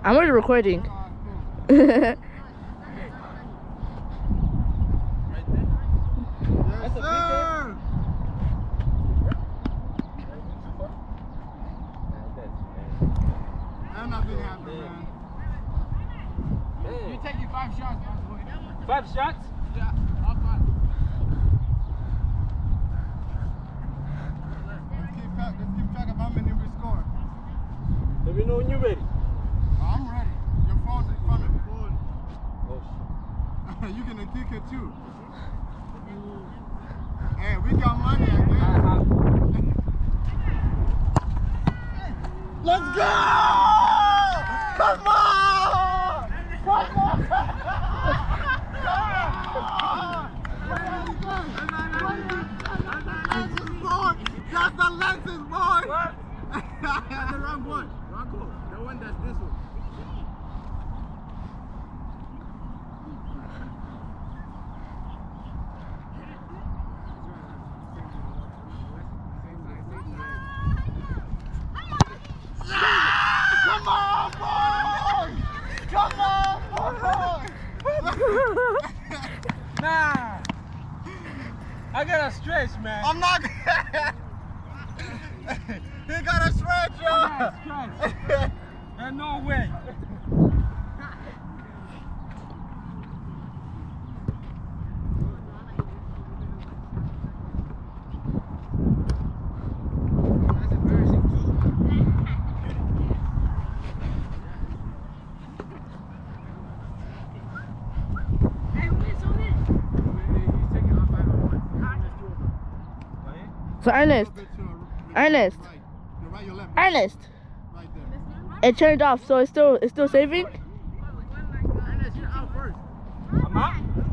I'm already recording. Yes, sir. And nothing happened, man. You taking 5 shots, man. 5 shots? Yeah, all 5. Let's keep track of how many we score. Let me know when you're ready. I'm ready. Your phone's in front of me. Oh, shit. You can kick it too. Hey, we got money, I guess. Let's go! Come on! Come on! That's the lenses, boy! That's the wrong one. Wrong goal. The one that's this one. Come on, boy! Come on, boy! Nah! I gotta stretch, man. I'm not. He got a stretch, yo. I gotta stretch. There's no way. So Ernest, Ernest, Ernest. Right there. It turned off, so it's still saving. Ernest, you're out first. I'm out? You're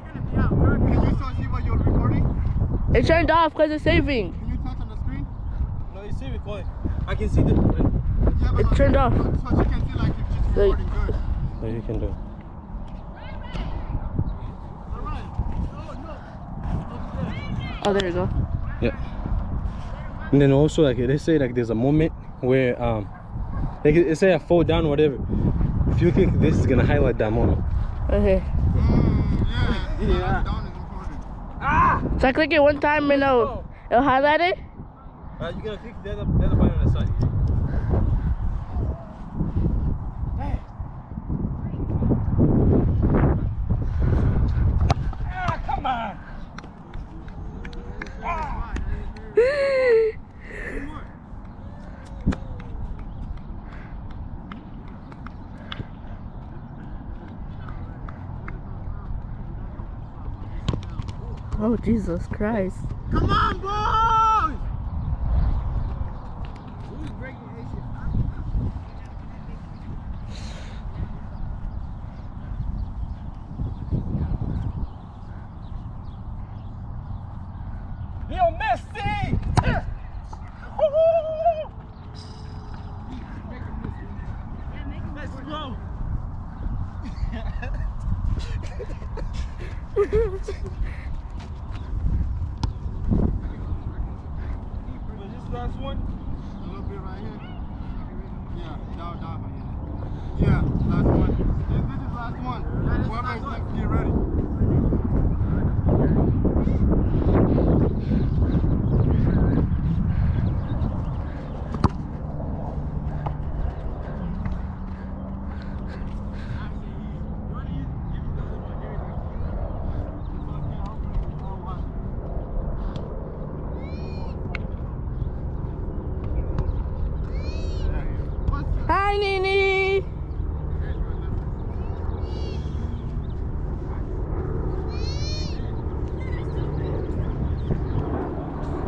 gonna be out first. Can you still see what you're recording? It turned off because it's saving. Can you touch on the screen? No, you see me calling. I can see the. Yeah, It turned off. So you can see like if it's recording good. No, you can do it. Alright. Oh, there you go. Yeah. And then also, like they say, like there's a moment where like it say I fall down or whatever. If you click this, it's gonna highlight that moment. Okay. Yeah. Down is important. Ah! So I click it one time and it'll highlight it. You're gonna click the other button on the side. Hey. Ah, come on! Ah. Oh, Jesus Christ. Come on, boys! Who's breaking Asian? Leo Messi! Let's go! Last one? A little bit right here. Yeah, down, yeah. Yeah, last one. This is last one. Whoever's next, get ready. Hi, Nini.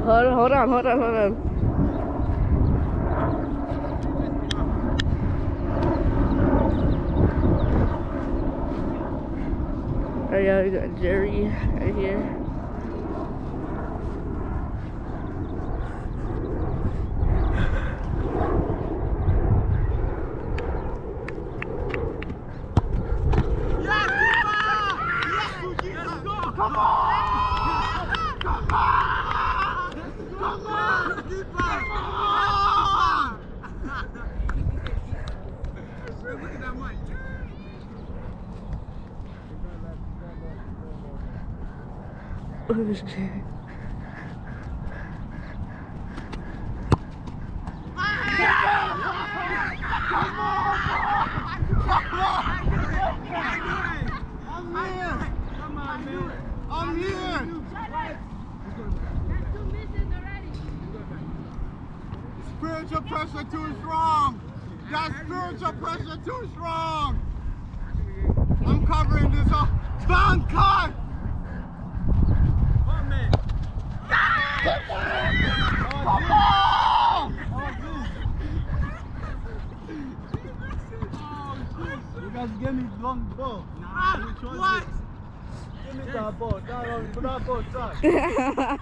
Hold on. Oh yeah, we got Jerry right here. Come on! Come on! Come on! Keep on! Come on! Oh, shit. I'm here. Spiritual pressure too strong. That spiritual pressure too strong. I'm covering this up. Bang cut. Come on! You guys give me long ball. What? Give me that ball. That ball sucks. Yes!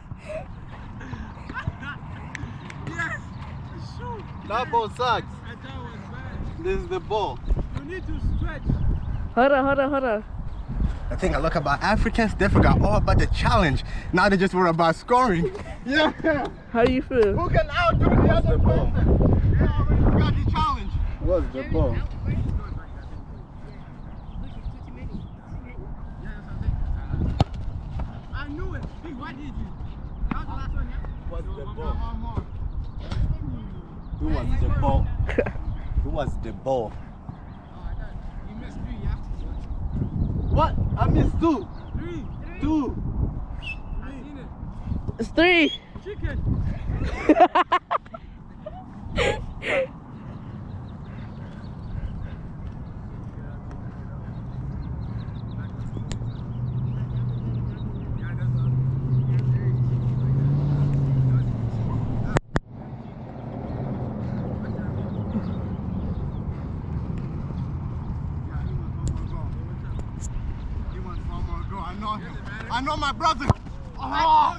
Shoot! That ball sucks. This is the ball. You need to stretch. Hold on. The thing I look about Africans, they forgot all about the challenge. Now they just worry about scoring. Yeah. How do you feel? Who can outdo the other person? They already forgot the challenge. What's the ball? I knew it. Why did you? That was the last one, yeah? What's the ball? Who was the ball? Who was the ball? You missed 3, yeah? What? I missed 2. 3. 2. I seen it. It's 3. Chicken. I know my brother. Oh.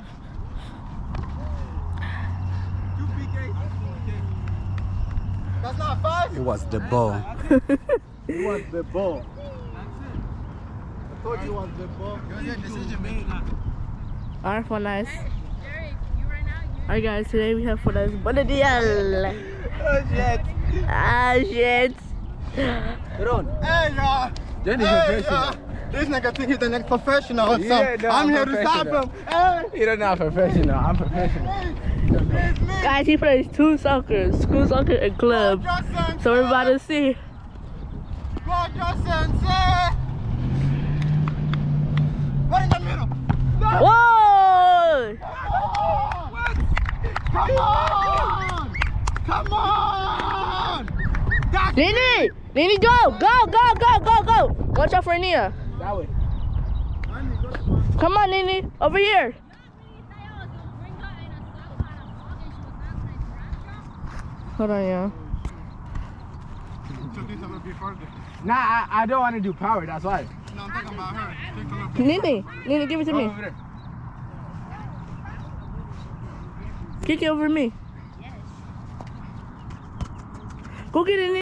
That's not 5. It was the ball. It was the ball. I thought you was the ball. Good decision making. Alright, for nice. Jerry, you right now? Alright, guys, today we have for nice burundi. Oh shit. Ah, shit. Ron. Hey y'all. Jenny professional. This nigga think he's the next professional or something. No, I'm here to stop him. Hey. You're not professional. I'm professional. It's me. Guys, he plays 2 soccer, school soccer and club. So we're about to see. Go your sensei. Right in the middle. No. Whoa! Come on! Come on! That's Nini, go! Watch out for Nia. That way. Come on, Nini, over here. Hold on, yeah. Nah, I don't want to do power. That's why. No, I'm talking about her. Take a look. Nini, give it to me. Over there. Kick it over me. Go get it, Nini.